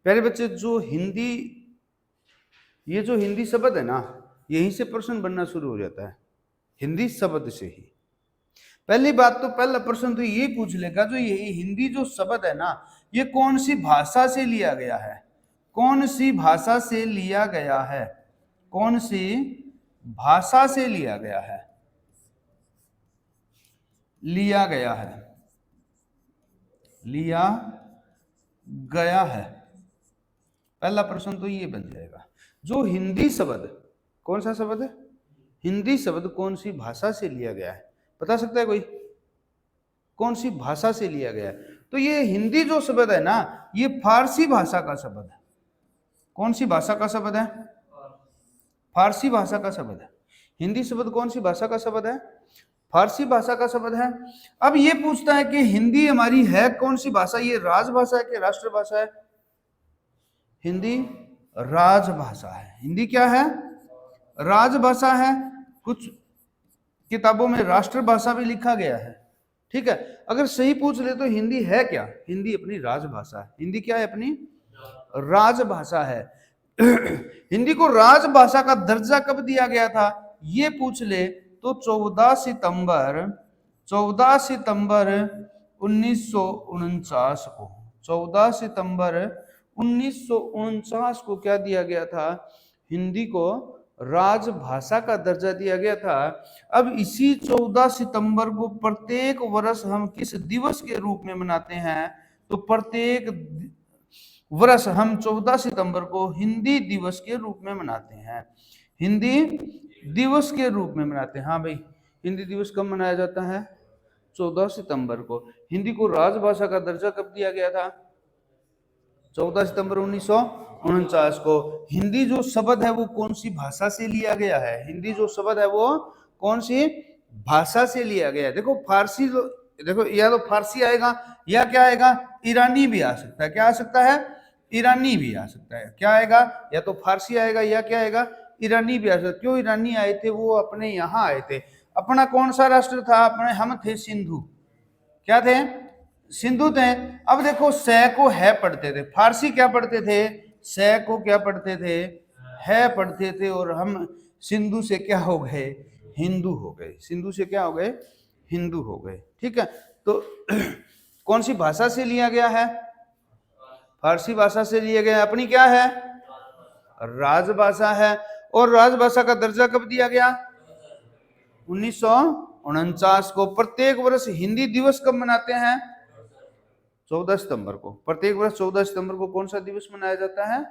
प्यारे बच्चे, जो हिंदी, ये जो हिंदी शब्द है ना, यहीं से प्रश्न बनना शुरू हो जाता है, हिंदी शब्द से ही। पहली बात तो पहला प्रश्न तो ये पूछ लेगा, जो ये हिंदी जो शब्द है ना, ये कौन सी भाषा से लिया गया है? कौन सी भाषा से लिया गया है? कौन सी भाषा से लिया गया है? लिया गया है, लिया गया है। पहला प्रश्न तो ये बन जाएगा, जो हिंदी शब्द, कौन सा शब्द है? हिंदी शब्द कौन सी भाषा से लिया गया है? बता सकता है कोई? कौन सी भाषा से लिया गया है? तो ये हिंदी जो शब्द है ना, ये फारसी भाषा का शब्द है। कौन सी भाषा का शब्द है? फारसी भाषा का शब्द है। हिंदी शब्द कौन सी भाषा का शब्द है? फारसी भाषा का शब्द है। अब ये पूछता है कि हिंदी हमारी है कौन सी भाषा? ये राजभाषा है कि राष्ट्रभाषा है? हिंदी राजभाषा है। हिंदी क्या है? राजभाषा है। कुछ किताबों में राष्ट्रभाषा भी लिखा गया है, ठीक है। अगर सही पूछ ले तो हिंदी है क्या? हिंदी अपनी राजभाषा है। हिंदी क्या है? अपनी राजभाषा है। हिंदी को राजभाषा का दर्जा कब दिया गया था, ये पूछ ले तो 14 सितंबर 1949 को, 14 सितंबर 1949 को क्या दिया गया था? हिंदी को राजभाषा का दर्जा दिया गया था। अब इसी 14 सितंबर को प्रत्येक वर्ष हम किस दिवस के रूप में मनाते हैं? तो प्रत्येक वर्ष हम 14 सितंबर को हिंदी दिवस के रूप में मनाते हैं। हिंदी दिवस के रूप में मनाते हैं। हाँ भाई, हिंदी दिवस कब मनाया जाता है? 14 सितंबर को। हिंदी को राजभाषा का दर्जा कब दिया गया था? 14 सितंबर 1949 को। हिंदी जो शब्द है वो कौन सी भाषा से लिया गया है? हिंदी जो शब्द है वो कौन सी भाषा से लिया गया है? देखो फारसी, देखो या तो फारसी आएगा या क्या आएगा? ईरानी भी आ सकता है। क्या आ सकता है? ईरानी भी आ सकता है। क्या आएगा? या तो फारसी आएगा या क्या आएगा? ईरानी भी आ सकता है। क्यों ईरानी आए थे? वो अपने यहाँ आए थे। अपना कौन सा राष्ट्र था? अपने हम थे सिंधु। क्या थे? सिंधु थे। अब देखो स को है पढ़ते थे, फारसी क्या पढ़ते थे? स को क्या पढ़ते थे? है पढ़ते थे। और हम सिंधु से क्या हो गए? हिंदू हो गए। सिंधु से क्या हो गए? हिंदू हो गए, ठीक है। तो कौन सी भाषा से लिया गया है? फारसी भाषा से लिया गया। अपनी क्या है? राजभाषा है। और राजभाषा का दर्जा कब दिया गया? 1949 को। प्रत्येक वर्ष हिंदी दिवस कब मनाते हैं? 14 सितंबर को। प्रत्येक वर्ष 14 सितंबर को कौन सा दिवस मनाया जाता है?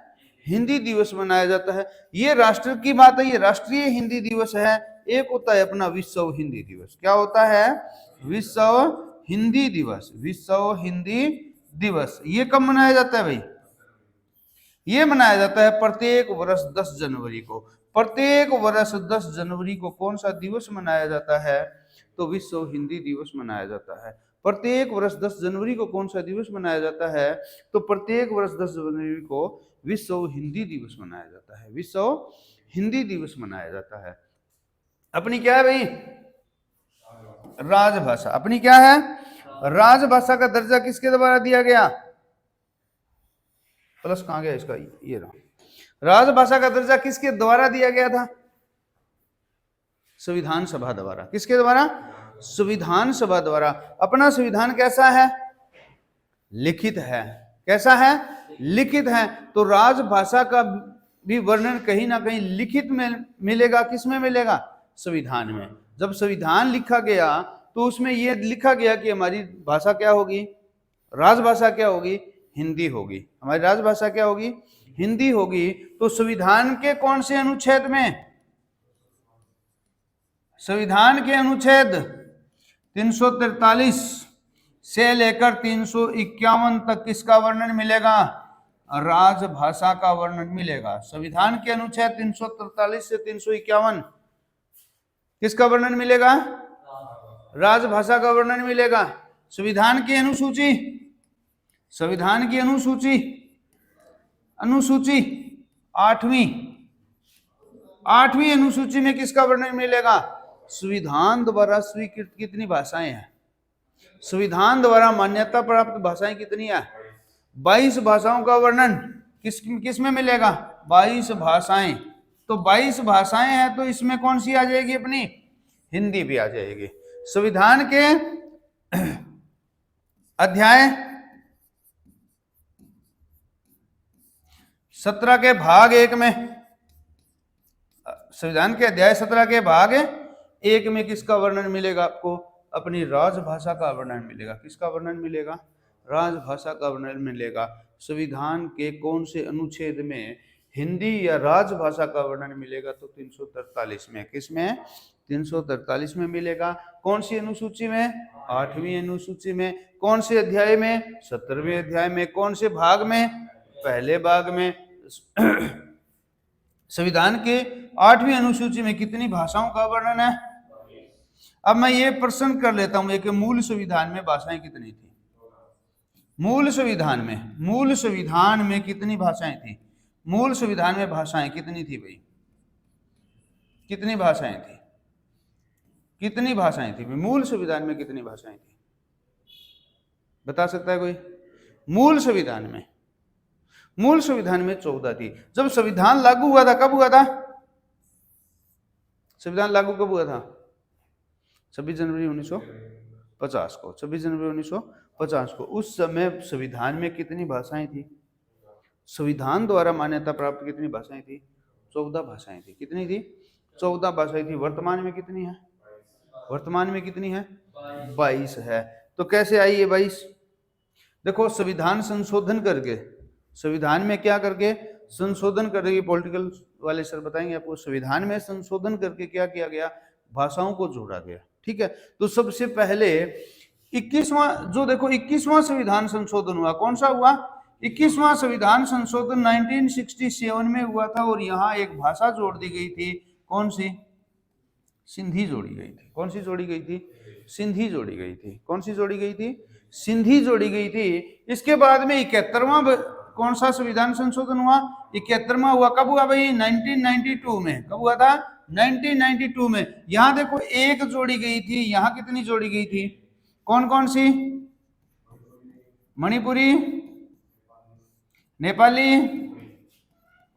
हिंदी दिवस मनाया जाता है। ये राष्ट्र की बात है, ये राष्ट्रीय हिंदी दिवस है। एक होता है अपना विश्व हिंदी दिवस। क्या होता है? विश्व हिंदी दिवस। विश्व हिंदी दिवस ये कब मनाया जाता है भाई? ये मनाया जाता है प्रत्येक वर्ष 10 जनवरी को। प्रत्येक वर्ष 10 जनवरी को कौन सा दिवस मनाया जाता है? तो विश्व हिंदी दिवस मनाया जाता है। प्रत्येक वर्ष 10 जनवरी को कौन सा दिवस मनाया जाता है? तो प्रत्येक वर्ष 10 जनवरी को विश्व हिंदी दिवस मनाया जाता है। विश्व हिंदी दिवस मनाया जाता है। अपनी क्या है भाई? राजभाषा। अपनी क्या है? राजभाषा का दर्जा किसके द्वारा दिया गया? प्लस कहां गया इसका? ये रहा। राजभाषा का दर्जा किसके द्वारा दिया गया था? संविधान सभा द्वारा। किसके द्वारा? संविधान सभा द्वारा। अपना संविधान कैसा है? लिखित है। कैसा है? लिखित है। तो राजभाषा का भी वर्णन कहीं ना कहीं लिखित में मिलेगा। किस में मिलेगा? संविधान में। जब संविधान लिखा गया तो उसमें यह लिखा गया कि हमारी भाषा क्या होगी? राजभाषा क्या होगी? हिंदी होगी। हमारी राजभाषा क्या होगी? हिंदी होगी। तो संविधान के कौन से अनुच्छेद में? संविधान के अनुच्छेद 343 से लेकर 351 तक किसका वर्णन मिलेगा? राजभाषा का वर्णन मिलेगा। संविधान के अनुच्छेद 343 से 351 किसका वर्णन मिलेगा? राजभाषा का वर्णन मिलेगा। संविधान की अनुसूची, संविधान की अनुसूची 8वीं अनुसूची में किसका वर्णन मिलेगा? संविधान द्वारा स्वीकृत कितनी भाषाएं हैं? संविधान द्वारा मान्यता प्राप्त भाषाएं कितनी है? 22 भाषाओं का वर्णन किस में मिलेगा? 22 भाषाएं। तो 22 भाषाएं हैं तो इसमें कौन सी आ जाएगी अपनी? हिंदी भी आ जाएगी। संविधान के अध्याय 17 के भाग 1 में, संविधान के अध्याय 17 के भाग 1 में किसका वर्णन मिलेगा आपको? अपनी राजभाषा का वर्णन मिलेगा। किसका वर्णन मिलेगा? राजभाषा का वर्णन मिलेगा। संविधान के कौन से अनुच्छेद में हिंदी या राजभाषा का वर्णन मिलेगा? तो 343 में। किसमें? 343 में मिलेगा। कौन सी अनुसूची में? 8वीं अनुसूची में। कौन से अध्याय में? 17वें अध्याय में। कौन से भाग में? पहले भाग में। संविधान के 8वीं अनुसूची में कितनी भाषाओं का वर्णन है? अब मैं ये प्रश्न कर लेता हूं, एक मूल संविधान में भाषाएं कितनी थी? मूल संविधान में कितनी भाषाएं थी? मूल संविधान में भाषाएं कितनी थी भाई? कितनी भाषाएं थी? कितनी भाषाएं थी? मूल संविधान में कितनी भाषाएं थी? बता सकता है कोई? मूल संविधान में 14 थी। जब संविधान लागू हुआ था, कब हुआ था? संविधान लागू कब हुआ था? 26 जनवरी 1950 को। 26 जनवरी 1950 को। उस समय संविधान में कितनी भाषाएं थी? संविधान द्वारा मान्यता प्राप्त कितनी भाषाएं थी? 14 भाषाएं थी। कितनी थी? 14 भाषाएं थी। वर्तमान में कितनी है? वर्तमान में कितनी है? 22 है। तो कैसे आई ये 22? देखो, संविधान संशोधन करके, संविधान में क्या करके? संशोधन करके, पॉलिटिकल वाले सर बताएंगे आपको। संविधान में संशोधन करके क्या किया गया? भाषाओं को जोड़ा गया। ठीक है। तो सबसे पहले 21वां, जो देखो 21वां संविधान संशोधन हुआ, कौन सा हुआ? 21वां संविधान संशोधन 1967 में हुआ था। और यहाँ एक भाषा जोड़ दी गई थी। कौन सी? सिंधी जोड़ी गई थी। कौन सी जोड़ी गई थी? सिंधी जोड़ी गई थी। कौन सी जोड़ी गई थी? सिंधी जोड़ी गई थी। इसके बाद में 71वां कौन सा संविधान संशोधन हुआ? 71वां हुआ। कब हुआ भाई? 1992 में। कब हुआ था? 1992 में। यहां देखो एक जोड़ी गई थी। यहां कितनी जोड़ी गई थी? कौन कौन सी? मणिपुरी, नेपाली,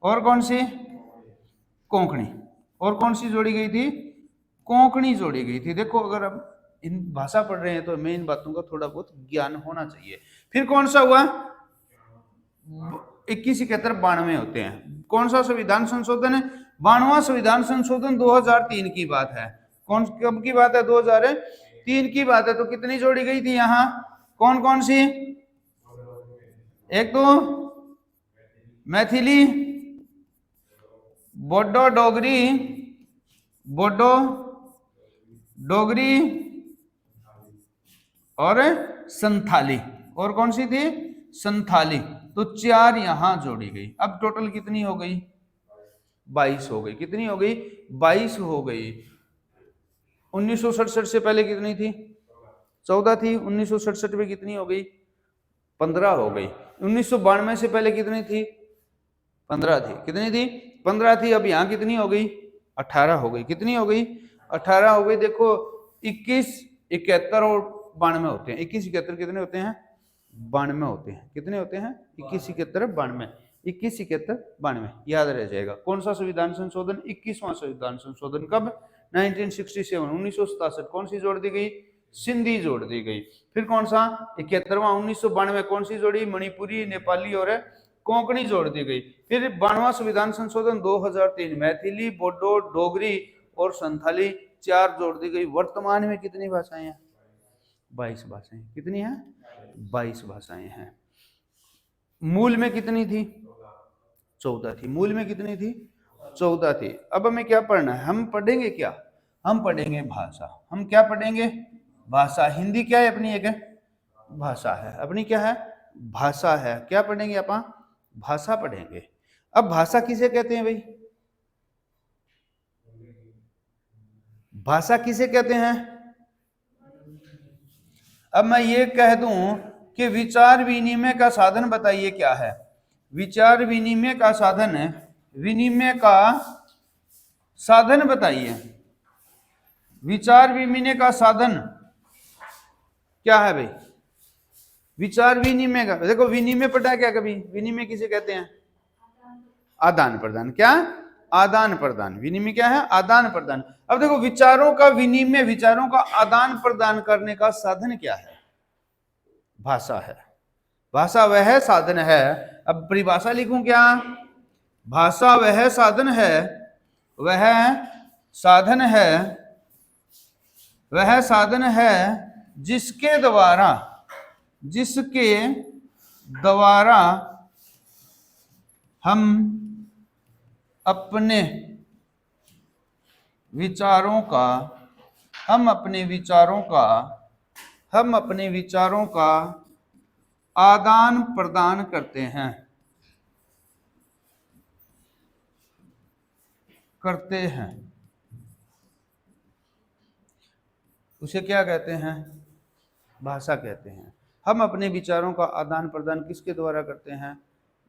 और कौन सी? कोंकणी। और कौन सी जोड़ी गई थी? कोंकणी जोड़ी गई थी। देखो, अगर हम इन भाषा पढ़ रहे हैं तो हमें इन बातों का थोड़ा बहुत ज्ञान होना चाहिए। फिर कौन सा हुआ? 21, 71, 92 होते हैं। कौन सा संविधान संशोधन है? 92वां संविधान संशोधन 2003 की बात है। कौन, कब की बात है? 2003 की बात है। तो कितनी जोड़ी गई थी यहाँ? कौन कौन सी? एक तो मैथिली, बोडो डोगरी और संथाली। और कौन सी थी? संथाली। तो 4 यहां जोड़ी गई। अब टोटल कितनी हो गई? 22 हो गई। कितनी हो गई? 22 हो गई। 1967 से पहले कितनी थी? 14 थी। 1967 में कितनी हो गई? 15 हो गई। 1992 से पहले कितनी थी? 15 थी। कितनी थी? 15 थी। अब यहाँ कितनी हो गई? 18 हो गई। कितनी हो गई? 18 हो गई। देखो, 21, 71 और 92 होते हैं। 21, 71 कितने होते हैं? 92 होते हैं। कितने होते हैं? 21, 71, 92। 21, 71, 92 याद रह जाएगा। कौन सा संविधान संशोधन? 21वां संविधान संशोधन। कब? 1967, 1967। कौन सी जोड़ दी गई? सिंधी जोड़ दी गई। फिर कौन सा? 71वां 1992। कौन सी जोड़ी? मणिपुरी, नेपाली और कोंकणी जोड़ दी गई। फिर 92वां संविधान संशोधन 2003, मैथिली, बोडो, डोगरी और संथाली 4 जोड़ दी गई। वर्तमान में कितनी भाषाएं हैं? 22 भाषाएं। कितनी हैं? 22 भाषाएं हैं। मूल में कितनी थी? 14 थी। मूल में कितनी थी? 14 थी। अब हमें क्या पढ़ना है? हम पढ़ेंगे क्या? हम पढ़ेंगे भाषा। हम क्या पढ़ेंगे? भाषा। हिंदी क्या है? अपनी एक भाषा है। अपनी क्या है? भाषा है। क्या पढ़ेंगे अपन? भाषा पढ़ेंगे। अब भाषा किसे कहते हैं भाई? भाषा किसे कहते हैं? अब मैं ये कह दूं कि विचार विनिमय का साधन बताइए क्या है? विचार विनिमय का साधन है। विनिमय का साधन बताइए। विचार विनिमय का साधन क्या है भाई? विचार विनिमय का, देखो विनिमय पढ़ा क्या कभी? विनिमय किसे कहते हैं? आदान प्रदान। क्या? आदान प्रदान। विनिमय क्या है? आदान प्रदान। अब देखो विचारों का विनिमय, विचारों का आदान प्रदान करने का साधन क्या है? भाषा है। भाषा वह साधन है। अब परिभाषा लिखूं क्या? भाषा वह साधन है, वह साधन है, वह साधन है जिसके द्वारा, जिसके द्वारा हम अपने विचारों का, हम अपने विचारों का आदान प्रदान करते हैं, उसे क्या कहते हैं? भाषा कहते हैं। हम अपने विचारों का आदान प्रदान किसके द्वारा करते हैं?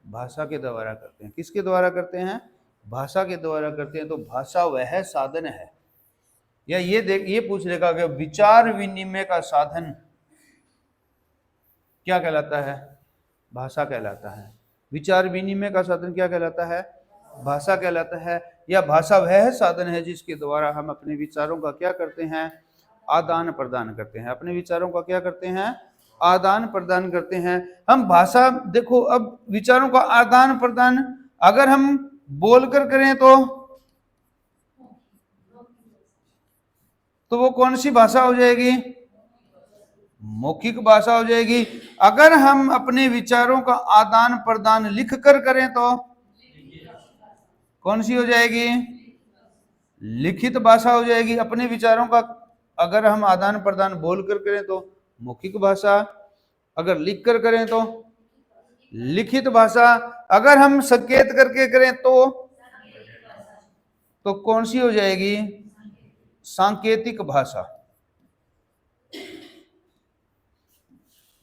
भाषा के द्वारा करते हैं। किसके द्वारा करते हैं? भाषा के द्वारा करते हैं। तो भाषा वह साधन है, या ये पूछ लेगा कि विचार विनिमय का साधन क्या कहलाता है? भाषा कहलाता है। विचार विनिमय का साधन क्या कहलाता है? भाषा कहलाता है। या भाषा वह साधन है जिसके द्वारा हम अपने विचारों का क्या करते हैं? आदान प्रदान करते हैं। अपने विचारों का क्या करते हैं? आदान प्रदान करते हैं। हम भाषा, देखो अब विचारों का आदान प्रदान अगर हम बोलकर करें तो वो कौन सी भाषा हो जाएगी? मौखिक भाषा हो जाएगी। अगर हम अपने विचारों का आदान प्रदान लिख कर करें तो कौन सी हो जाएगी? लिखित भाषा हो जाएगी। अपने विचारों का अगर हम आदान प्रदान बोलकर करें तो मौखिक भाषा, अगर लिख कर करें तो लिखित भाषा, अगर हम संकेत करके करें तो कौन सी हो जाएगी? सांकेतिक भाषा।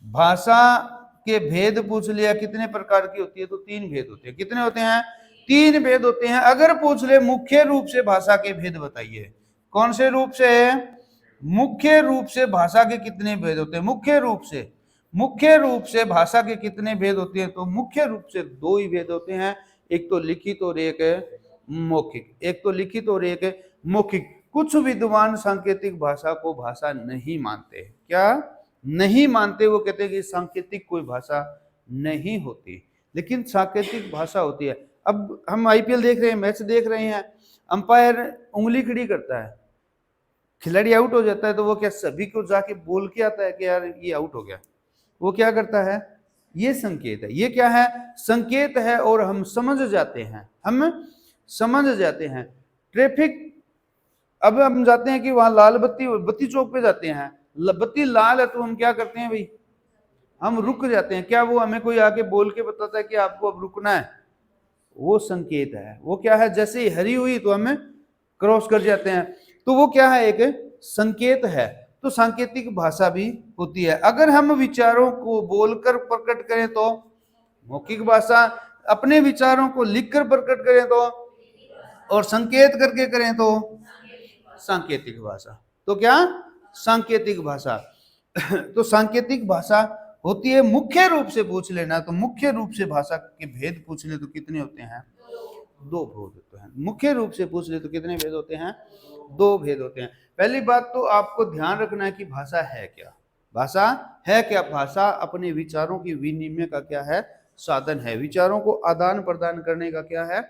भाषा के भेद पूछ लिया, कितने प्रकार की होती है? तो 3 भेद होते हैं। कितने होते हैं? 3 भेद होते हैं। अगर पूछ ले मुख्य रूप से भाषा के भेद बताइए, कौन से रूप से? मुख्य रूप से भाषा के कितने भेद होते हैं? मुख्य रूप से भाषा के कितने भेद होते हैं? तो मुख्य रूप से 2 ही भेद होते हैं, एक तो लिखित और एक मौखिक। एक तो लिखित और एक मौखिक। कुछ विद्वान सांकेतिक भाषा को भाषा नहीं मानते। क्या नहीं मानते? वो कहते हैं कि सांकेतिक कोई भाषा नहीं होती, लेकिन सांकेतिक भाषा होती है। अब हम आईपीएल देख रहे हैं, मैच देख रहे हैं, अंपायर उंगली खड़ी करता है, खिलाड़ी आउट हो जाता है, तो वो क्या सभी को जाके बोल के आता है कि यार ये आउट हो गया? वो क्या करता है? ये संकेत है। ये क्या है? संकेत है। और हम समझ जाते हैं। ट्रैफिक, अब हम जाते हैं कि वहां लाल बत्ती चौक पे जाते हैं, बत्ती लाल है तो हम क्या करते हैं भाई? हम रुक जाते हैं। क्या वो हमें कोई आके बोल के बताता है कि आपको अब रुकना है? वो संकेत है। वो क्या है? जैसे ही हरी हुई तो हमें क्रॉस कर जाते हैं। तो वो क्या है? एक संकेत है। तो सांकेतिक भाषा भी होती है। अगर हम विचारों को बोलकर प्रकट करें तो मौखिक भाषा, अपने विचारों को लिखकर प्रकट करें तो, और संकेत करके करें तो सांकेतिक भाषा। तो क्या? सांकेतिक भाषा। तो सांकेतिक भाषा होती है। मुख्य रूप से पूछ लेना तो मुख्य रूप से भाषा के भेद पूछ ले तो कितने होते हैं? 2 भेद होते हैं। मुख्य रूप से पूछ ले तो कितने भेद होते हैं? 2 भेद होते हैं। पहली बात तो आपको ध्यान रखना है कि भाषा है क्या? भाषा है क्या? भाषा अपने विचारों की विनिमय का क्या है? साधन है। विचारों को आदान प्रदान करने का क्या है?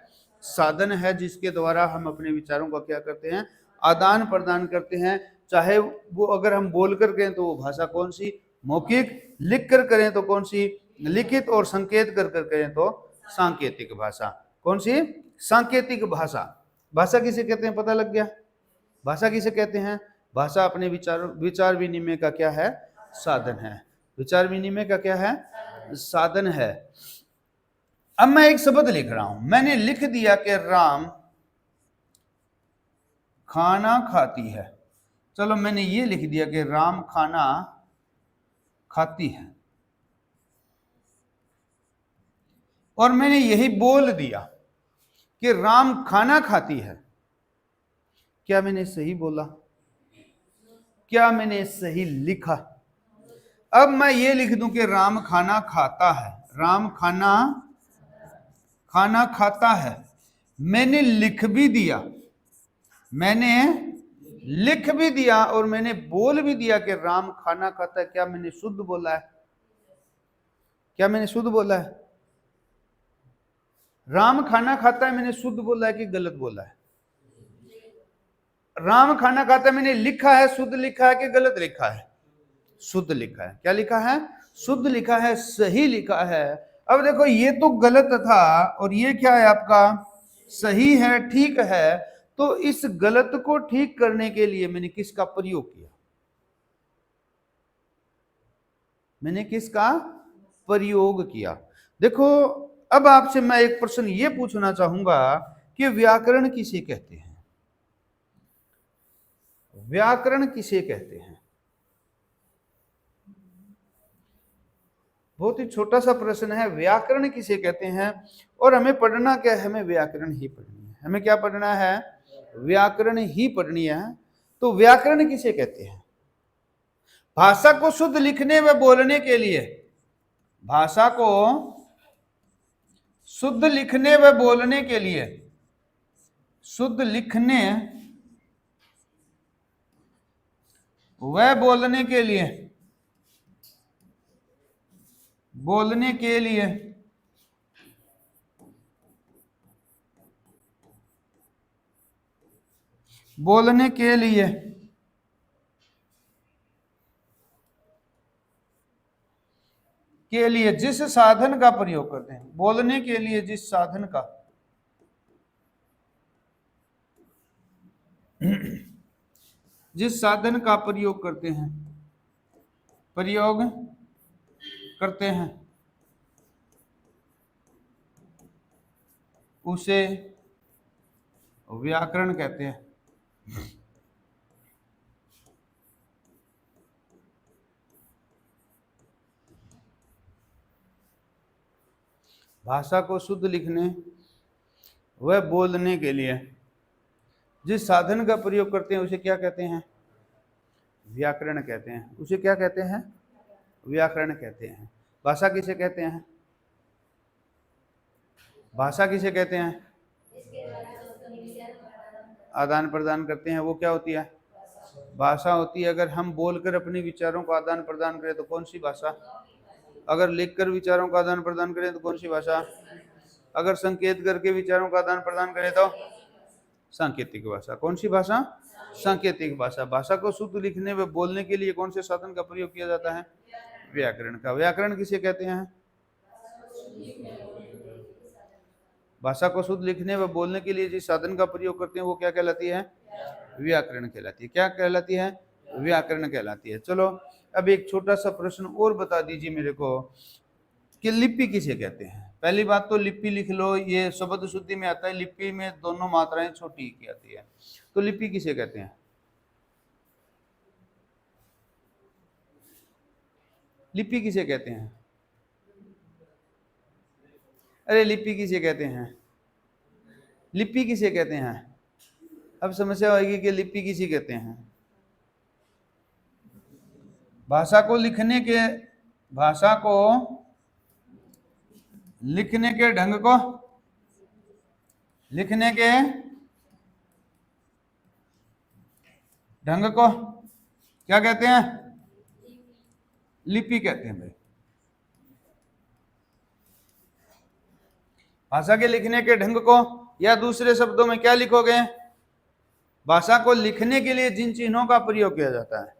साधन है, जिसके द्वारा हम अपने विचारों का क्या करते हैं? आदान प्रदान करते हैं। चाहे वो अगर हम बोल कर करें तो वो भाषा कौन सी? मौखिक। लिख कर करें तो कौन सी? लिखित। और संकेत कर करें तो सांकेतिक भाषा। कौन सी? सांकेतिक भाषा। भाषा किसे कहते हैं? पता लग गया? भाषा किसे कहते हैं? भाषा अपने विचार विनिमय का क्या है? साधन है। विचार विनिमय का क्या है? साधन है। अब मैं एक शब्द लिख रहा हूं, मैंने लिख दिया कि राम खाना खाती है। चलो मैंने ये लिख दिया कि राम खाना खाती है, और मैंने यही बोल दिया कि राम खाना खाती है। क्या मैंने सही बोला? क्या मैंने सही लिखा? अब मैं ये लिख दूं कि राम खाना खाता है। राम खाना खाना खाता है। मैंने लिख भी दिया, मैंने लिख भी दिया और मैंने बोल भी दिया कि राम खाना खाता है। क्या मैंने शुद्ध बोला है? क्या मैंने शुद्ध बोला है? राम खाना खाता है मैंने शुद्ध बोला है कि गलत बोला है? राम खाना खाता है मैंने लिखा है, शुद्ध लिखा है कि गलत लिखा है? शुद्ध लिखा है। क्या लिखा है? शुद्ध लिखा है, सही लिखा है। अब देखो ये तो गलत था और ये क्या है आपका? सही है, ठीक है। तो इस गलत को ठीक करने के लिए मैंने किसका प्रयोग किया? मैंने किसका प्रयोग किया? देखो अब आपसे मैं एक प्रश्न ये पूछना चाहूंगा कि व्याकरण किसे कहते हैं? व्याकरण किसे कहते हैं? बहुत ही छोटा सा प्रश्न है, व्याकरण किसे कहते हैं? और हमें पढ़ना क्या है? हमें व्याकरण ही पढ़नी है। हमें क्या पढ़ना है? व्याकरण ही पढ़नी है। तो व्याकरण किसे कहते हैं? भाषा को शुद्ध लिखने व बोलने के लिए, भाषा को शुद्ध लिखने व बोलने के लिए, शुद्ध लिखने व बोलने के लिए, बोलने के लिए बोलने के लिए जिस साधन का प्रयोग करते हैं, बोलने के लिए जिस साधन का जिस साधन का प्रयोग करते हैं, प्रयोग करते हैं, उसे व्याकरण कहते हैं। भाषा को शुद्ध लिखने व बोलने के लिए जिस साधन का प्रयोग करते हैं उसे क्या कहते हैं? व्याकरण कहते हैं। उसे क्या कहते हैं? व्याकरण कहते हैं। भाषा किसे कहते हैं? भाषा किसे कहते हैं? आदान प्रदान करते हैं, वो क्या होती है? भाषा होती है। अगर हम बोलकर अपने विचारों को आदान प्रदान करें तो कौन सी भाषा? अगर लिखकर विचारों का आदान प्रदान करें तो कौन सी भाषा? अगर संकेत करके विचारों का आदान प्रदान करें तो सांकेतिक भाषा। कौन सी भाषा? सांकेतिक भाषा। भाषा को शुद्ध लिखने व बोलने के लिए कौन से साधन का प्रयोग किया जाता है? व्याकरण का। व्याकरण किसे कहते हैं? भाषा को शुद्ध लिखने व बोलने के लिए जिस साधन का प्रयोग करते हैं वो क्या कहलाती है? व्याकरण कहलाती है। क्या कहलाती है? व्याकरण कहलाती है। चलो अब एक छोटा सा प्रश्न और बता दीजिए मेरे को कि लिपि किसे कहते हैं? पहली बात तो लिपि लिख लो, ये शब्द शुद्धि में आता है। लिपि में दोनों मात्राएं छोटी की आती है। तो लिपि किसे कहते हैं? लिपि किसे कहते हैं? अरे लिपि किसे कहते हैं? लिपि किसे कहते हैं? अब समस्या होगी कि लिपि किसे कहते हैं? भाषा को लिखने के, भाषा को लिखने के ढंग को, लिखने के ढंग को क्या कहते हैं? लिपि कहते हैं भाई। भाषा के लिखने के ढंग को, या दूसरे शब्दों में क्या लिखोगे? भाषा को लिखने के लिए जिन चिन्हों का प्रयोग किया जाता है।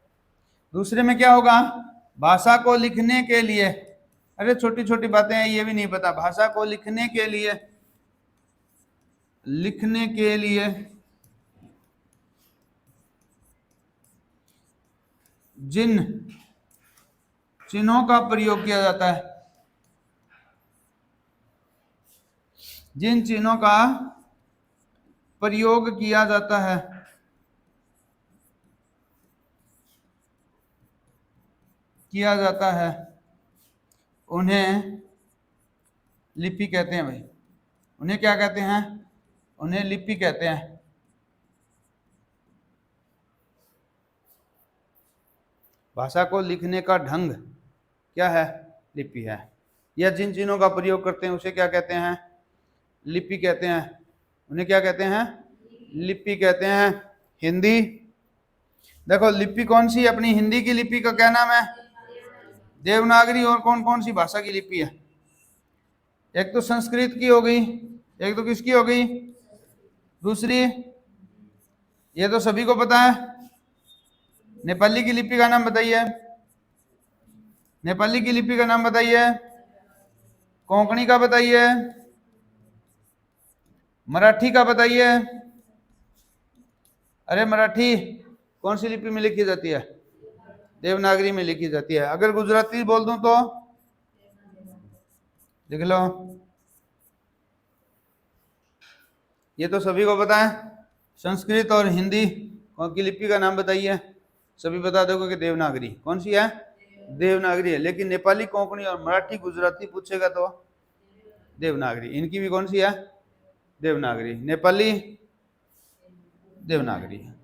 दूसरे में क्या होगा? भाषा को लिखने के लिए, अरे छोटी छोटी बातें हैं ये भी नहीं पता। भाषा को लिखने के लिए, लिखने के लिए जिन चिन्हों का प्रयोग किया जाता है, जिन चिन्हों का प्रयोग किया जाता है, किया जाता है उन्हें लिपि कहते हैं भाई। उन्हें क्या कहते हैं? उन्हें लिपि कहते हैं। भाषा को लिखने का ढंग क्या है? लिपि है। या जिन चिन्हों का प्रयोग करते हैं उसे क्या कहते हैं? लिपि कहते हैं, उन्हें क्या कहते हैं? लिपि कहते हैं। हिंदी, देखो लिपि कौन सी, अपनी हिंदी की लिपि का क्या नाम है? देवनागरी। और कौन कौन सी भाषा की लिपि है? एक तो संस्कृत की हो गई, एक तो किसकी हो गई? दूसरी, ये तो सभी को पता है, नेपाली की लिपि का नाम बताइए। नेपाली की लिपि का नाम बताइए। कोंकणी का बताइए। मराठी का बताइए। अरे मराठी कौन सी लिपि में लिखी जाती है? देवनागरी में लिखी जाती है। अगर गुजराती बोल दूं तो लिख लो, ये तो सभी को पता है। संस्कृत और हिंदी कौन की लिपि का नाम बताइए, सभी बता दोगे कि देवनागरी। कौन सी है? देवनागरी है। लेकिन नेपाली, कोंकणी और मराठी, गुजराती पूछेगा तो देवनागरी। इनकी भी कौन सी है? देवनागरी। नेपाली देवनागरी है।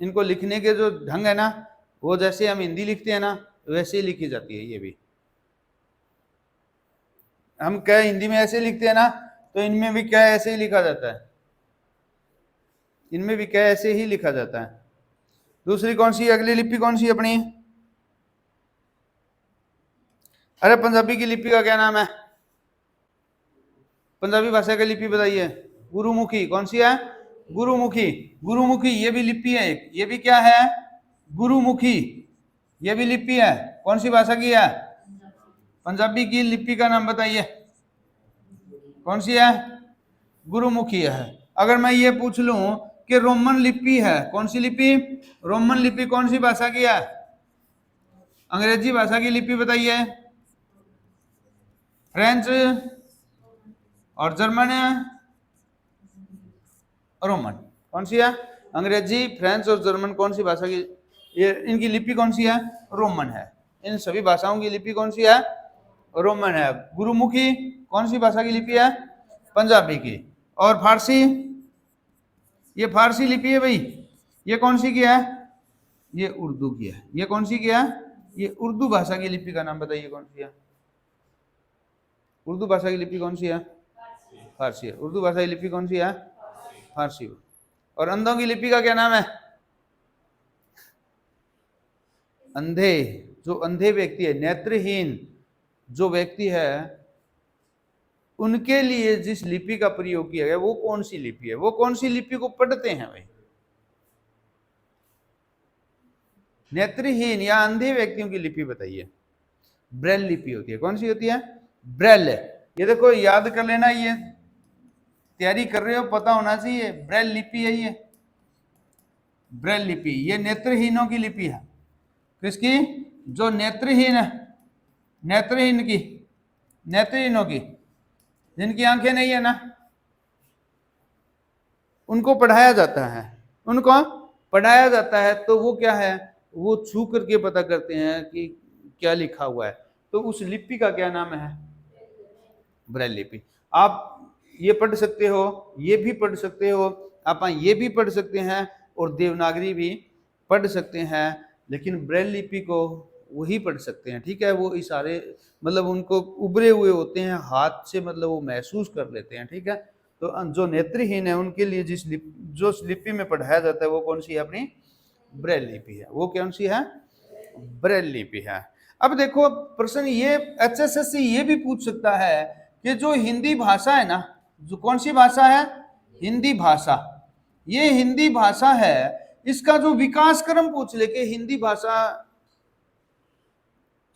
इनको लिखने के जो ढंग है ना, वो जैसे हम हिंदी लिखते हैं ना वैसे ही लिखी जाती है। ये भी हम क्या हिंदी में ऐसे लिखते हैं ना, तो इनमें भी क्या ऐसे ही लिखा जाता है, इनमें भी क्या ऐसे ही लिखा जाता है। दूसरी कौन सी, अगली लिपि कौन सी अपनी? अरे पंजाबी की लिपि का क्या नाम है? पंजाबी भाषा की लिपि बताइए। गुरुमुखी। कौन सी है? गुरुमुखी। गुरुमुखी ये भी लिपि है एक, ये भी क्या है? गुरुमुखी। ये भी लिपि है। कौन सी भाषा की है? पंजाबी की लिपि का नाम बताइए। कौन सी है? गुरुमुखी है। अगर मैं ये पूछ लूं कि रोमन लिपि है, कौन सी लिपि? रोमन लिपि कौन सी भाषा की है? अंग्रेजी भाषा की लिपि बताइए। फ्रेंच और जर्मन है, रोमन। कौन सी है? अंग्रेजी, फ्रेंच और जर्मन कौन सी भाषा की, ये इनकी लिपि कौन सी है? रोमन है। इन सभी भाषाओं की लिपि कौन सी है? रोमन है। गुरुमुखी कौन सी भाषा की लिपि है? पंजाबी की। और फारसी, ये फारसी लिपि है भाई, ये कौन सी की है? ये उर्दू की है। ये कौन सी की है? ये उर्दू भाषा की लिपि का नाम बताइए कौन सी है? उर्दू भाषा की लिपि कौन सी है? फारसी है। उर्दू भाषा की लिपि कौन सी है? फारसी। और अंधों की लिपि का क्या नाम है? अंधे, जो अंधे व्यक्ति है, नेत्रहीन जो व्यक्ति है, उनके लिए जिस लिपि का प्रयोग किया गया वो कौन सी लिपि है? वो कौन सी लिपि को पढ़ते हैं भाई? नेत्रहीन या अंधे व्यक्तियों की लिपि बताइए। ब्रेल लिपि होती है। कौन सी होती है? ब्रेल। ये देखो याद कर लेना, ये तैयारी कर रहे हो पता होना चाहिए। ब्रेल लिपि है ये, ब्रेल लिपि। ये नेत्रहीनों की लिपि है। किसकी? जो नेत्रहीन है, नेत्रहीन की, नेत्रहीनों की, जिनकी आंखें नहीं है ना, उनको पढ़ाया जाता है। उनको पढ़ाया जाता है तो वो क्या है? वो छू करके पता करते हैं कि क्या लिखा हुआ है। तो उस लिपि का क्या नाम है? ब्रेल लिपि। आप ये पढ़ सकते हो, ये भी पढ़ सकते हो, आप ये भी पढ़ सकते हैं और देवनागरी भी पढ़ सकते हैं, लेकिन ब्रेल लिपि को वही पढ़ सकते हैं। ठीक है, वो इशारे मतलब उनको उभरे हुए होते हैं हाथ से, मतलब वो महसूस कर लेते हैं। ठीक है, तो जो नेत्रहीन है उनके लिए जो लिपि में पढ़ाया जाता है वो कौन सी है? अपनी ब्रेल लिपि है। वो कौन सी है? ब्रेल लिपि है। अब देखो प्रश्न ये एचएसएससी ये भी पूछ सकता है कि जो हिंदी भाषा है ना, जो कौन सी भाषा है? हिंदी भाषा। ये हिंदी भाषा है, इसका जो विकास क्रम पूछ ले कि हिंदी भाषा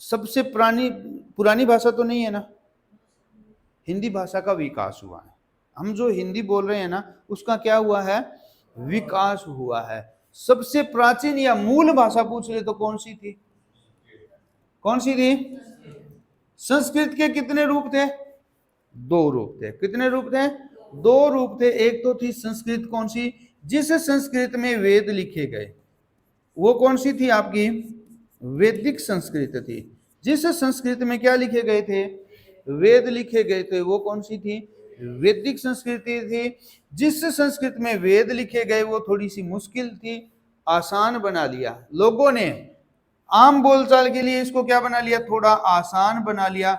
सबसे पुरानी भाषा तो नहीं है ना, हिंदी भाषा का विकास हुआ है। हम जो हिंदी बोल रहे हैं ना उसका क्या हुआ है? विकास हुआ है। सबसे प्राचीन या मूल भाषा पूछ ले तो कौन सी थी? कौन सी थी? संस्कृत के कितने रूप थे? 2 रूप थे। कितने रूप थे? 2 रूप थे। एक तो थी संस्कृत, कौन सी? जिस संस्कृत में वेद लिखे गए, वो कौन सी थी आपकी? वैदिक संस्कृत थी। जिस संस्कृत में क्या लिखे गए थे? वेद लिखे गए थे, वो कौन सी थी? वैदिक संस्कृति थी। जिस संस्कृत में वेद लिखे गए वो थोड़ी सी मुश्किल थी, आसान बना लिया लोगों ने। आम बोलचाल के लिए इसको क्या बना लिया? थोड़ा आसान बना लिया।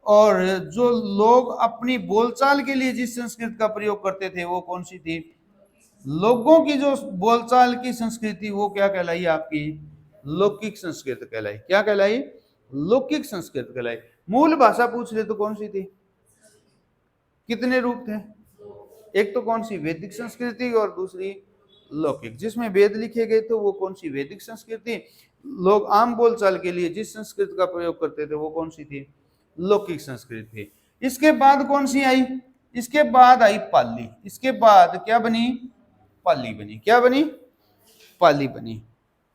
और जो लोग अपनी बोलचाल के लिए जिस संस्कृत का प्रयोग करते थे वो कौन सी थी? लोगों की जो बोलचाल की संस्कृति वो क्या कहलाई? आपकी लौकिक संस्कृत कहलाई। क्या कहलाई? लौकिक संस्कृत कहलाई। मूल भाषा पूछ ले तो कौन सी थी? कितने रूप थे? एक तो कौन सी? वैदिक संस्कृति, और दूसरी लौकिक। जिसमें वेद लिखे गए थे वो कौन सी? वैदिक संस्कृति। लोग आम बोलचाल के लिए जिस संस्कृत का प्रयोग करते थे वो कौन सी थी? लौकिक संस्कृत थी। इसके बाद कौन सी आई? इसके बाद आई पाली। इसके बाद क्या बनी? पाली बनी। क्या बनी? पाली बनी।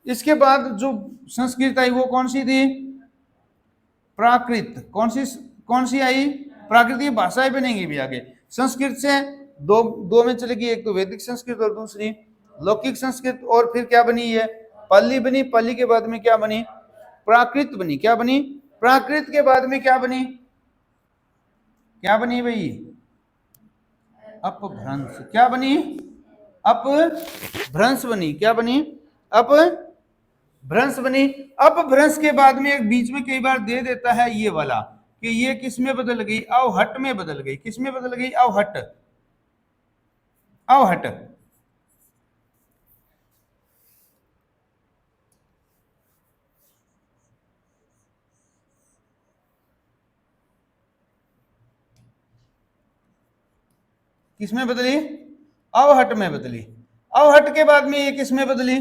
इसके बाद जो संस्कृत आई वो कौन सी थी? प्राकृत। कौन सी आई? प्राकृतिक भाषाएं बनेंगी भी आगे। संस्कृत से दो में चलेगी, एक तो वैदिक संस्कृत और दूसरी लौकिक संस्कृत। और फिर क्या बनी? है पाली बनी। पाली के बाद में क्या बनी? प्राकृत बनी। क्या बनी? प्राकृत के बाद में क्या बनी? क्या बनी भाई? अपभ्रंश। क्या बनी? अपभ्रंश बनी। क्या बनी? अपभ्रंश बनी। अपभ्रंश के बाद में एक बीच में कई बार दे देता है ये वाला कि ये किस में बदल गई? अवहट में बदल गई। किस में बदल गई? अवहट। अवहट। किस में बदली? अवहट में बदली। अवहट के बाद में ये किस में बदली?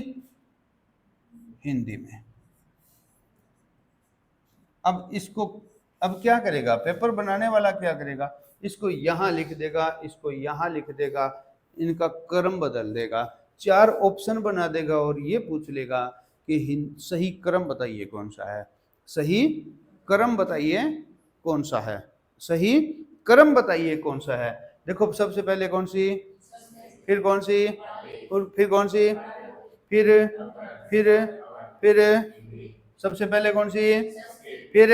हिंदी में। अब इसको अब क्या करेगा पेपर बनाने वाला? क्या करेगा? इसको यहां लिख देगा, इसको यहां लिख देगा, इनका क्रम बदल देगा, 4 ऑप्शन बना देगा और ये पूछ लेगा कि सही क्रम बताइए कौन सा है। सही क्रम बताइए कौन सा है। सही क्रम बताइए कौन सा है। देखो सबसे पहले कौन सी, फिर कौन सी, और फिर कौन सी, फिर फिर फिर सबसे पहले कौन सी, फिर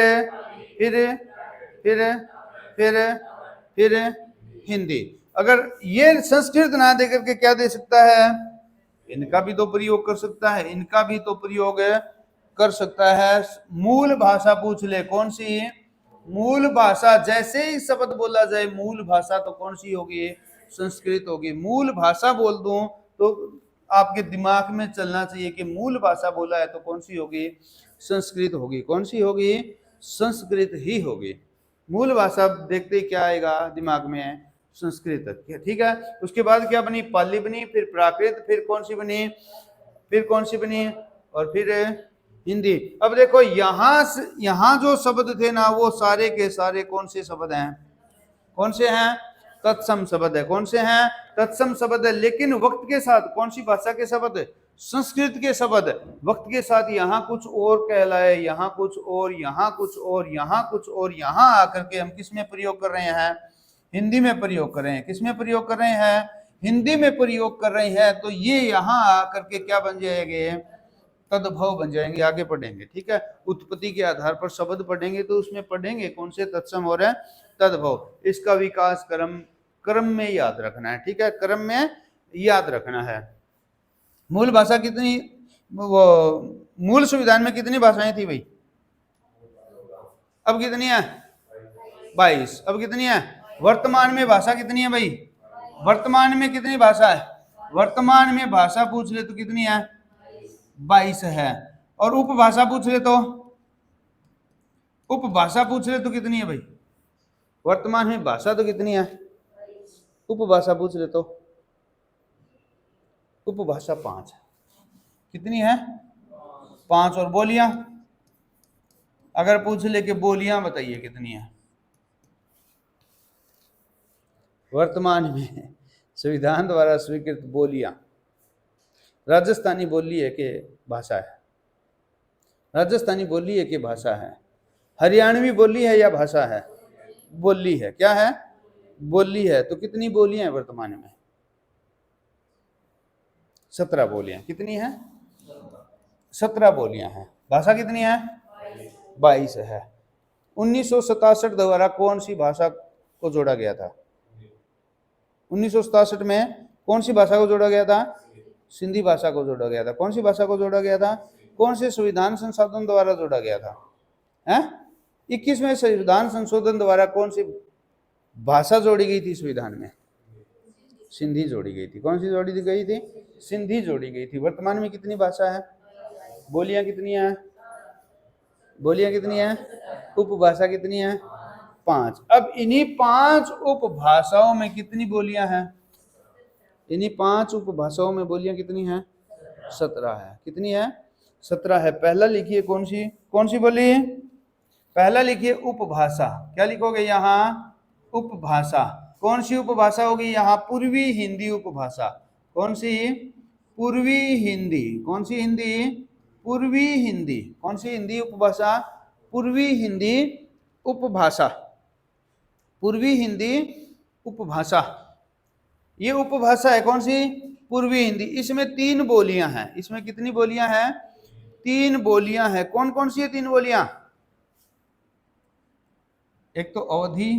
फिर फिर फिर फिर हिंदी। अगर ये संस्कृत ना दे करके क्या दे सकता है? इनका भी तो प्रयोग कर सकता है। इनका भी तो प्रयोग कर सकता है। मूल भाषा पूछ ले कौन सी? मूल भाषा। जैसे ही शब्द बोला जाए मूल भाषा तो कौन सी होगी? संस्कृत होगी। मूल भाषा बोल दूं तो आपके दिमाग में चलना चाहिए कि मूल भाषा बोला है तो कौन सी होगी? संस्कृत होगी। कौन सी होगी? संस्कृत ही होगी। मूल भाषा देखते ही क्या आएगा दिमाग में? संस्कृत। ठीक है। उसके बाद क्या बनी? पाली बनी, फिर प्राकृत, फिर कौन सी बनी? फिर कौन सी बनी? और फिर हिंदी। अब देखो यहां जो शब्द थे ना वो सारे के सारे कौन से शब्द हैं? कौन से हैं? तत्सम शब्द है। कौन से हैं? तत्सम शब्द है। लेकिन वक्त के साथ कौन सी भाषा के शब्द? संस्कृत के शब्द। वक्त के साथ यहाँ कुछ और कहलाए, यहाँ कुछ और, यहाँ कुछ और, यहाँ कुछ और, यहाँ आकर के हम किस में प्रयोग कर रहे हैं? हिंदी में प्रयोग कर रहे हैं। किस में प्रयोग कर रहे हैं? हिंदी में प्रयोग कर रहे हैं। तो ये यहाँ आकर के क्या बन जाएंगे? तद्भव बन जाएंगे। आगे पढ़ेंगे। ठीक है। उत्पत्ति के आधार पर शब्द पढ़ेंगे तो उसमें पढ़ेंगे कौन से? तत्सम और तद्भव। इसका विकास क्रम में याद रखना है। ठीक है। क्रम में याद रखना है। मूल भाषा कितनी, वो मूल संविधान में कितनी भाषाएं थी भाई? अब कितनी है? 22। अब कितनी है? वर्तमान में भाषा कितनी है भाई? वर्तमान में कितनी भाषा है? वर्तमान में भाषा पूछ ले तो कितनी है? 22 है। और उपभाषा पूछ ले तो, उपभाषा पूछ ले तो कितनी है भाई? वर्तमान में भाषा तो कितनी है? उपभाषा पूछ ले तो उपभाषा 5 है। कितनी है? 5। और बोलियां अगर पूछ ले कि बोलियां बताइए कितनी है? वर्तमान में संविधान द्वारा स्वीकृत बोलियां, राजस्थानी बोली है कि भाषा है? राजस्थानी बोली है कि भाषा है? हरियाणवी बोली है या भाषा है? बोली है। क्या है? बोली है। तो कितनी बोलियां हैं वर्तमान में? 17 बोलियां। कितनी है? 17 बोलियां हैं। भाषा कितनी है? 22 है। 1967 द्वारा कौन सी भाषा को जोड़ा गया था? 1967 में कौन सी भाषा को जोड़ा गया था? सिंधी भाषा को जोड़ा गया था। कौन सी भाषा को जोड़ा गया था? कौन से संविधान संशोधन द्वारा जोड़ा गया था? हैं? 21वें संविधान संशोधन द्वारा कौन सी भाषा जोड़ी गई थी संविधान में? सिंधी जोड़ी गई थी। कौन सी जोड़ी गई थी? सिंधी जोड़ी गई थी। वर्तमान में कितनी भाषा है? बोलियां कितनी है? बोलियां कितनी है? उपभाषा कितनी है? 5। अब इन्हीं 5 उपभाषाओं में कितनी बोलियां हैं? इन्हीं 5 उपभाषाओं में बोलियां कितनी हैं? 17 है। कितनी है? 17 है। पहला लिखिए कौन सी बोली? पहला लिखिए उपभाषा। क्या लिखोगे यहाँ? उपभाषा। कौन सी उपभाषा होगी यहाँ? पूर्वी हिंदी उपभाषा। कौन सी? पूर्वी हिंदी। कौन सी हिंदी? पूर्वी हिंदी। कौन सी हिंदी उपभाषा? पूर्वी हिंदी उपभाषा। पूर्वी हिंदी उपभाषा, ये उपभाषा है कौन सी? पूर्वी हिंदी। इसमें 3 बोलियां हैं। इसमें कितनी बोलियां हैं? 3 बोलियां हैं। कौन कौन सी है 3 बोलियां? एक तो अवधी,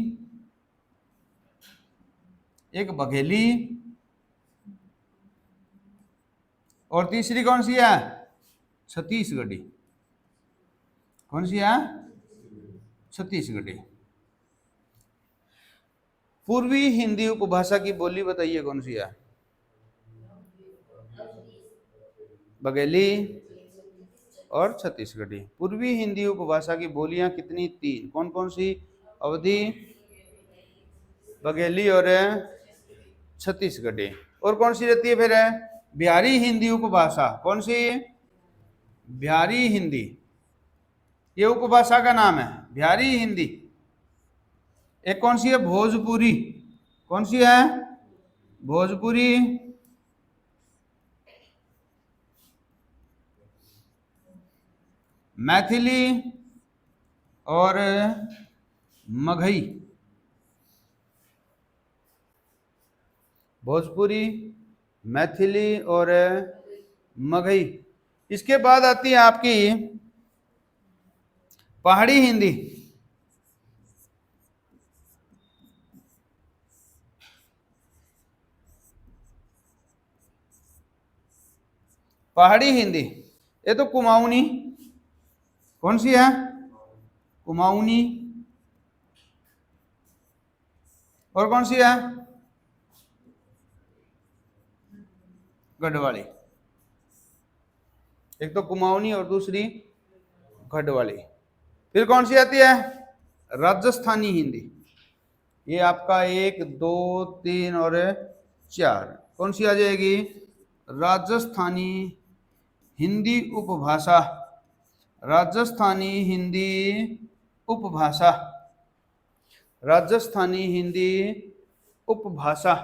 एक बघेली, और तीसरी कौन सी है? छत्तीसगढ़ी। कौन सी है? छत्तीसगढ़ी। पूर्वी हिंदी उपभाषा की बोली बताइए कौन सी है? बघेली और छत्तीसगढ़ी। पूर्वी हिंदी उपभाषा की बोलियां कितनी? 3। कौन कौन सी? अवधी, बघेली और छत्तीसगढ़ी। और कौन सी रहती है फिर? बिहारी हिंदी उपभाषा। कौन सी? बिहारी हिंदी। ये उपभाषा का नाम है, बिहारी हिंदी। एक कौन सी है? भोजपुरी। कौन सी है? भोजपुरी। मैथिली और मगही। भोजपुरी, मैथिली और मगही। इसके बाद आती है आपकी पहाड़ी हिंदी। पहाड़ी हिंदी, ये तो कुमाऊनी। कौन सी है? कुमाऊनी। और कौन सी है? गढ़वाली। एक तो कुमाऊनी और दूसरी गढ़वाली। फिर कौन सी आती है? राजस्थानी हिंदी। ये आपका 1 2 3 और 4। कौन सी आ जाएगी? राजस्थानी हिंदी उपभाषा। राजस्थानी हिंदी उपभाषा। राजस्थानी हिंदी उपभाषा।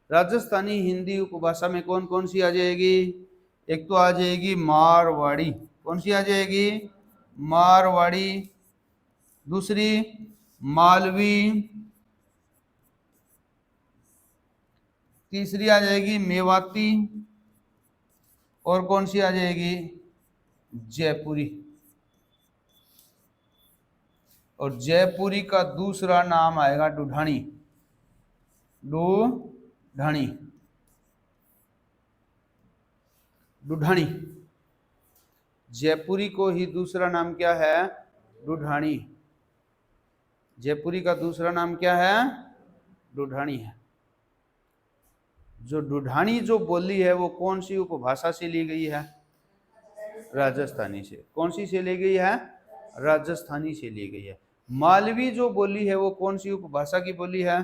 राजस्थानी हिंदी उपभाषा में कौन कौन सी आ जाएगी? एक तो आ जाएगी मारवाड़ी। कौन सी आ जाएगी? मारवाड़ी। दूसरी मालवी। तीसरी आ जाएगी मेवाती। और कौन सी आ जाएगी? जयपुरी। और जयपुरी का दूसरा नाम आएगा ढूढानी। ढूढानी। ढूढानी। जयपुरी को ही दूसरा नाम क्या है? ढूढानी। जयपुरी का दूसरा नाम क्या है? ढूढानी है। जो ढूढानी जो बोली है वो कौन सी उपभाषा से ली गई है? राजस्थानी से। कौन सी से ली गई है? राजस्थानी से ली गई है। मालवी जो बोली है वो कौन सी उपभाषा की बोली है?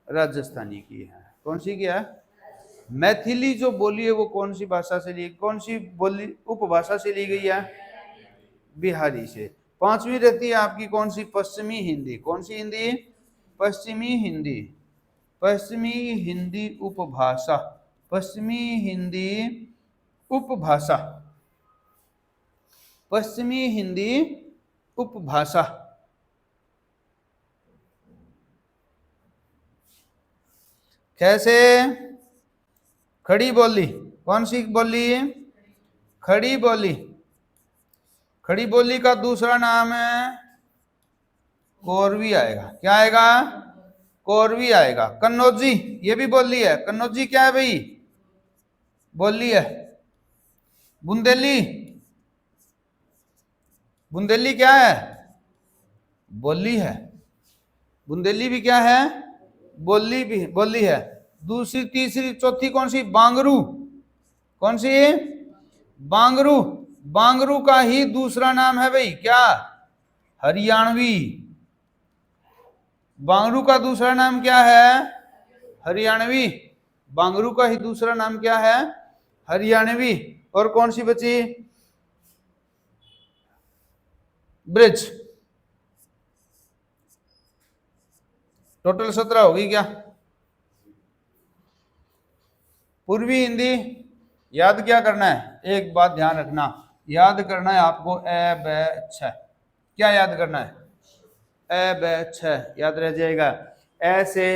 राजस्थानी की है। कौन सी की है? मैथिली जो बोली है वो कौन सी भाषा से ली, कौन सी बोली उपभाषा से ली गई है? बिहारी से। 5वीं रहती है आपकी कौन सी? पश्चिमी हिंदी। कौन सी हिंदी? पश्चिमी हिंदी। पश्चिमी हिंदी उपभाषा। पश्चिमी हिंदी उपभाषा। पश्चिमी हिंदी उपभाषा। कैसे? खड़ी बोली। कौन सी बोली? खड़ी बोली। खड़ी बोली का दूसरा नाम है कोरवी आएगा। क्या आएगा? कोरवी आएगा। कन्नौजी, ये भी बोली है। कन्नौजी क्या है भाई? बोली है। बुंदेली, बुंदेली क्या है? बोली है। बुंदेली भी क्या है? बोली भी बोली है। दूसरी, तीसरी, चौथी कौन सी? बांगरू। कौन सी? बांगरू। बांगरू का ही दूसरा नाम है भाई क्या? हरियाणवी। बांगरू का दूसरा नाम क्या है? हरियाणवी। बांगरू का ही दूसरा नाम क्या है? हरियाणवी। और कौन सी बची? ब्रिज। टोटल 17 होगी क्या? पूर्वी हिंदी याद क्या करना है? एक बात ध्यान रखना, याद करना है आपको ए ब छ। क्या याद करना है? ए ब छ याद रह जाएगा। ए से,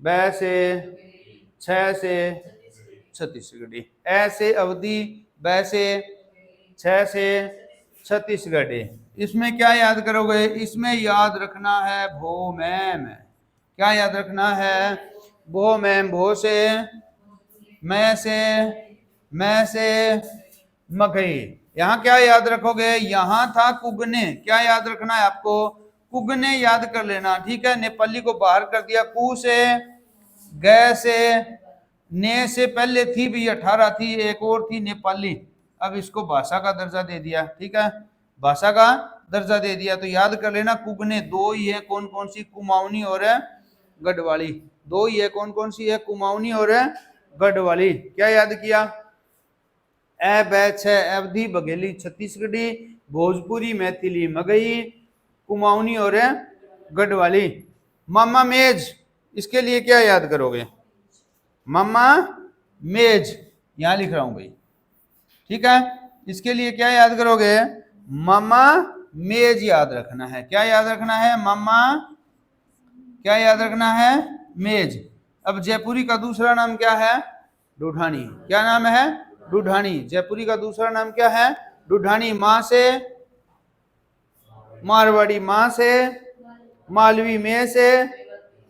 ब से, छ से छत्तीसगढ़ी, ए से अवधि, ब से, छ से छत्तीसगढ़ी। इसमें क्या याद करोगे? इसमें याद रखना है भो मैम। क्या याद रखना है? भो मैम। भो से, मैं से मकई। यहाँ क्या याद रखोगे? यहाँ था कुगने। क्या याद रखना है आपको? कुगने याद कर लेना, ठीक है। नेपाली को बाहर कर दिया। कु से, ग से, ने से पहले थी भी 18 थी, एक और थी नेपाली, अब इसको भाषा का दर्जा दे दिया, ठीक है। भाषा का दर्जा दे दिया तो याद कर लेना कुगने दो ही है। कौन कौन सी? कुमाऊनी और गढ़वाली। दो ही है। कौन कौन सी है? कुमाऊनी और गढ़वाली। क्या याद किया? ए ब छ अवधि बघेली छत्तीसगढ़ी, भोजपुरी मैथिली मगही, कुमाऊनी और गढ़वाली। मामा मेज, इसके लिए क्या याद करोगे? मामा मेज यहां लिख रहा हूं भाई, ठीक है। इसके लिए क्या याद करोगे? मामा मेज याद रखना है। क्या याद रखना है? मामा क्या याद रखना है? मेज। अब जयपुरी का दूसरा नाम क्या है? ढूढानी। क्या नाम है? ढूढानी। जयपुरी का दूसरा नाम क्या है? ढूढानी। मां से, मारवाड़ी मां से, मालवी में से,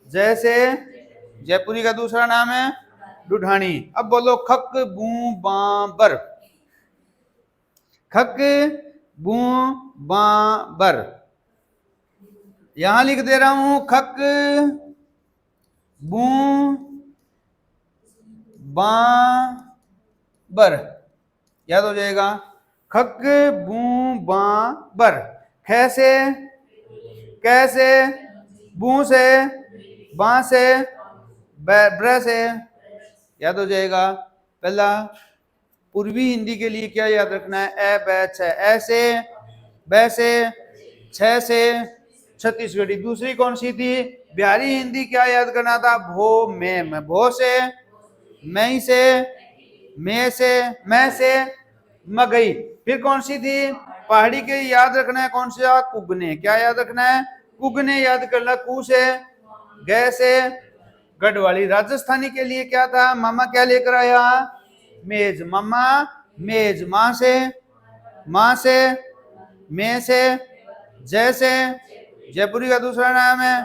जैसे जयपुरी का दूसरा नाम है ढूढानी। अब बोलो खक बू बा बर। खक बू बा बर। यहां लिख दे रहा हूं खक बू बा बर, याद हो जाएगा। खक बू बा बर। ख से, कैसे, बू से, बा से, ब्र से, याद हो जाएगा। पहला पूर्वी हिंदी के लिए क्या याद रखना है? ए ब छ, ऐसे, वैसे, छ से छत्तीसगढ़ी। दूसरी कौन सी थी? बिहारी हिंदी। क्या याद करना था? भो में। भो से, मई से, मैं से, मैं से मगई। फिर कौन सी थी? पहाड़ी के याद रखना है कौन सा? कुगने। क्या याद रखना है? कुगने याद करना। कु से, ग से गढ़वाली। राजस्थानी के लिए क्या था? मामा क्या लेकर आया? मेज। मामा मेज। मां से, मां से, में से, जैसे जयपुरी का दूसरा नाम है।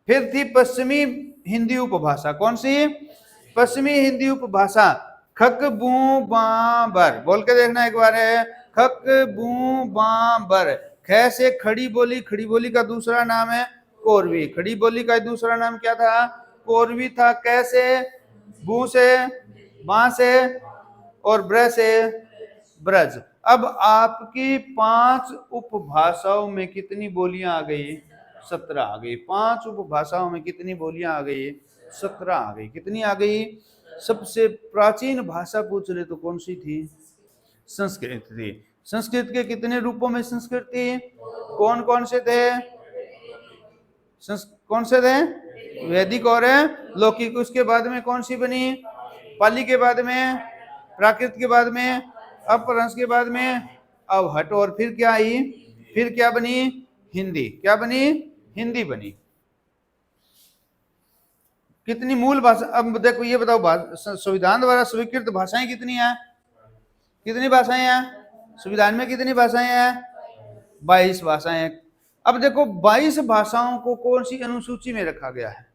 फिर थी पश्चिमी हिंदी उपभाषा। कौन सी? पश्चिमी हिंदी उपभाषा। खक बू बा बर। बोल के देखना एक बार है। खक बू बा बर। ख से खड़ी बोली। खड़ी बोली का दूसरा नाम है कोरवी। खड़ी बोली का दूसरा नाम क्या था? कोरवी था। कैसे, बू से, बा से और ब्र से ब्रज। अब आपकी 5 उपभाषाओं में कितनी बोलियां आ गई? 17 आ गई। 5 उपभाषाओं में कितनी बोलियां आ गई? 17 आ गई। कितनी आ गई? सबसे प्राचीन भाषा पूछ ले तो कौन सी थी? संस्कृत थी। संस्कृत के कितने रूपों में संस्कृत थी? कौन कौन से थे? कौन से थे? वैदिक और लौकिक। उसके बाद में कौन सी बनी? पाली के बाद में, प्राकृत के बाद में, अपभ्रंश के बाद में अवहट। और फिर क्या आई? फिर क्या बनी? हिंदी। क्या बनी? हिंदी बनी। कितनी मूल भाषा? अब देखो ये बताओ, संविधान द्वारा स्वीकृत भाषाएं कितनी हैं? कितनी भाषाएं हैं संविधान में? कितनी भाषाएं हैं? 22 भाषाएं। अब देखो 22 भाषाओं को कौन सी अनुसूची में रखा गया है?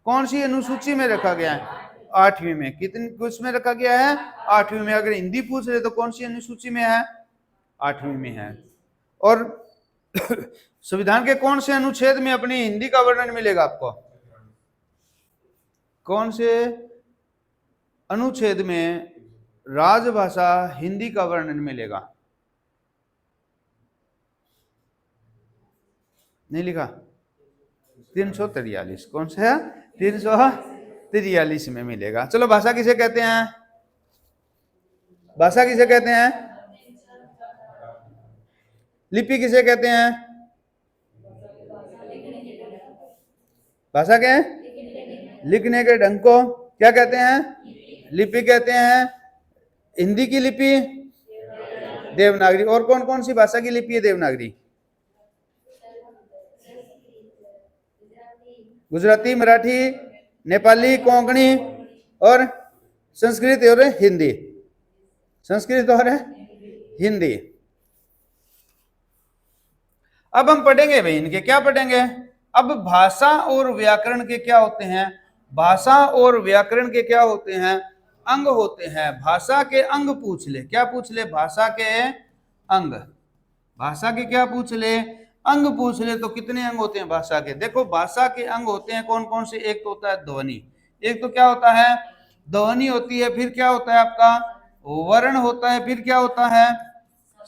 कौन सी अनुसूची में रखा गया है? 8वीं में। कितनी उसमें रखा गया है? 8वीं में। अगर हिंदी पूछ रहे तो कौन सी अनुसूची में है? 8वीं में है। और संविधान के कौन से अनुच्छेद में अपनी हिंदी का वर्णन मिलेगा आपको? कौन से अनुच्छेद में राजभाषा हिंदी का वर्णन मिलेगा? नहीं लिखा? 343। कौन सा है? 343 में मिलेगा। चलो, भाषा किसे कहते हैं? भाषा किसे कहते हैं? लिपि किसे कहते हैं? भाषा के लिखने के ढंग को क्या कहते हैं? लिपि कहते हैं। हिंदी की लिपि देवनागरी। और कौन कौन सी भाषा की लिपि है देवनागरी? गुजराती, मराठी, नेपाली, कोंकणी और संस्कृत और हिंदी। संस्कृत और हिंदी। अब हम पढ़ेंगे भाई इनके क्या पढ़ेंगे? अब भाषा और व्याकरण के क्या होते हैं? भाषा और व्याकरण के क्या होते हैं? अंग होते हैं। भाषा के अंग पूछ ले। क्या पूछ ले? भाषा के अंग। भाषा के क्या पूछ ले? अंग पूछ ले। तो कितने अंग होते हैं भाषा के? देखो, भाषा के अंग होते हैं कौन कौन से? एक तो होता है ध्वनि। एक तो क्या होता है? ध्वनि होती है। फिर क्या होता है आपका? वर्ण होता है। फिर क्या होता है?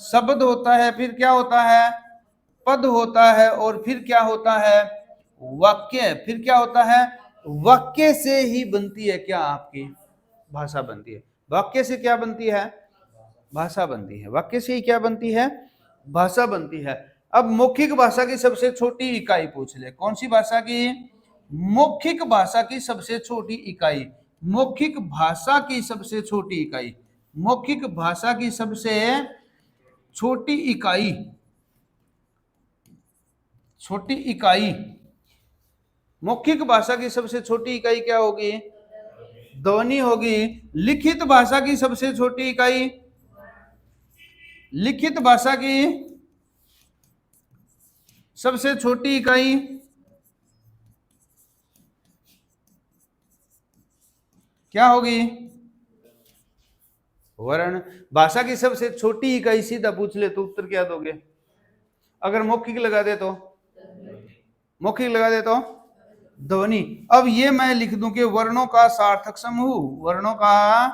शब्द होता है। फिर क्या होता है? पद होता है। और फिर क्या होता है? वाक्य। फिर क्या होता है? वाक्य से ही बनती है क्या आपकी भाषा बनती है। वाक्य से क्या बनती है? भाषा बनती है। वाक्य से ही क्या बनती है? भाषा बनती है। अब मौखिक भाषा की सबसे छोटी इकाई पूछ ले। कौन सी भाषा की? मौखिक भाषा की सबसे छोटी इकाई। मौखिक भाषा की सबसे छोटी इकाई। मौखिक भाषा की सबसे छोटी इकाई। छोटी इकाई। मौखिक भाषा की सबसे छोटी इकाई क्या होगी? ध्वनि होगी। लिखित भाषा की सबसे छोटी इकाई। लिखित भाषा की सबसे छोटी इकाई क्या होगी? वर्ण। भाषा की सबसे छोटी इकाई सीधा पूछ ले तो उत्तर क्या दोगे? अगर मौखिक लगा दे तो? मौखिक लगा दे तो ध्वनि। अब ये मैं लिख दूं कि वर्णों का सार्थक समूह। वर्णों का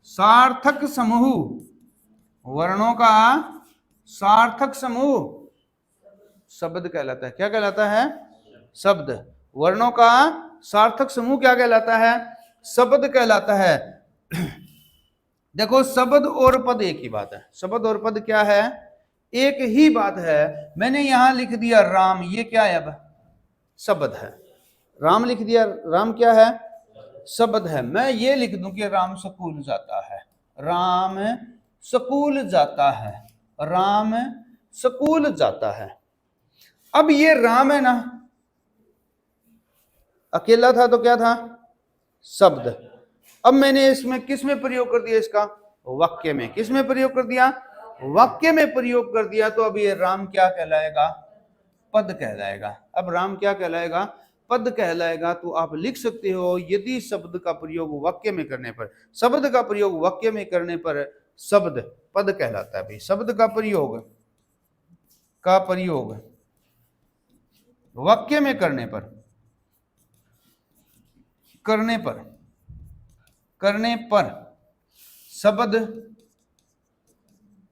सार्थक समूह। वर्णों का सार्थक समूह शब्द कहलाता है। क्या कहलाता है? शब्द। वर्णों का सार्थक समूह क्या कहलाता है? शब्द कहलाता है। देखो, शब्द और पद एक ही बात है। शब्द और पद क्या है? एक ही बात है। मैंने यहां लिख दिया राम। ये क्या है? अब शब्द है। राम लिख दिया। राम क्या है? शब्द है। मैं ये लिख दूं कि राम स्कूल जाता है। राम स्कूल जाता है। राम स्कूल जाता है। अब ये राम है ना, अकेला था तो क्या था? शब्द। अब मैंने इसमें किस में प्रयोग कर दिया? इसका वाक्य में। किस में प्रयोग कर दिया? वाक्य में प्रयोग कर दिया। तो अब ये राम क्या कहलाएगा? पद कहलाएगा। अब राम क्या कहलाएगा? पद कहलाएगा। तो आप लिख सकते हो, यदि शब्द का प्रयोग वाक्य में करने पर, शब्द का प्रयोग वाक्य में करने पर शब्द पद कहलाता है। भाई, शब्द का प्रयोग वाक्य में करने पर शब्द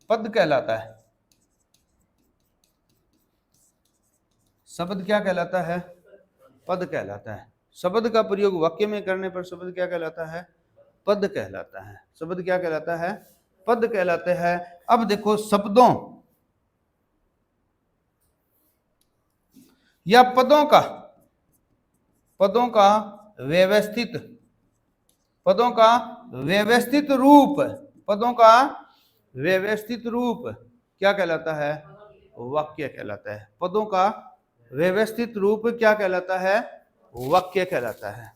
पद कहलाता है। शब्द क्या कहलाता है? पद कहलाता है। शब्द का प्रयोग वाक्य में करने पर शब्द क्या कहलाता है? पद कहलाता है। शब्द क्या कहलाता है? पद कहलाते हैं। अब देखो, शब्दों या पदों का व्यवस्थित रूप क्या कहलाता है? वाक्य कहलाता है। पदों का व्यवस्थित रूप क्या कहलाता है? वाक्य कहलाता है।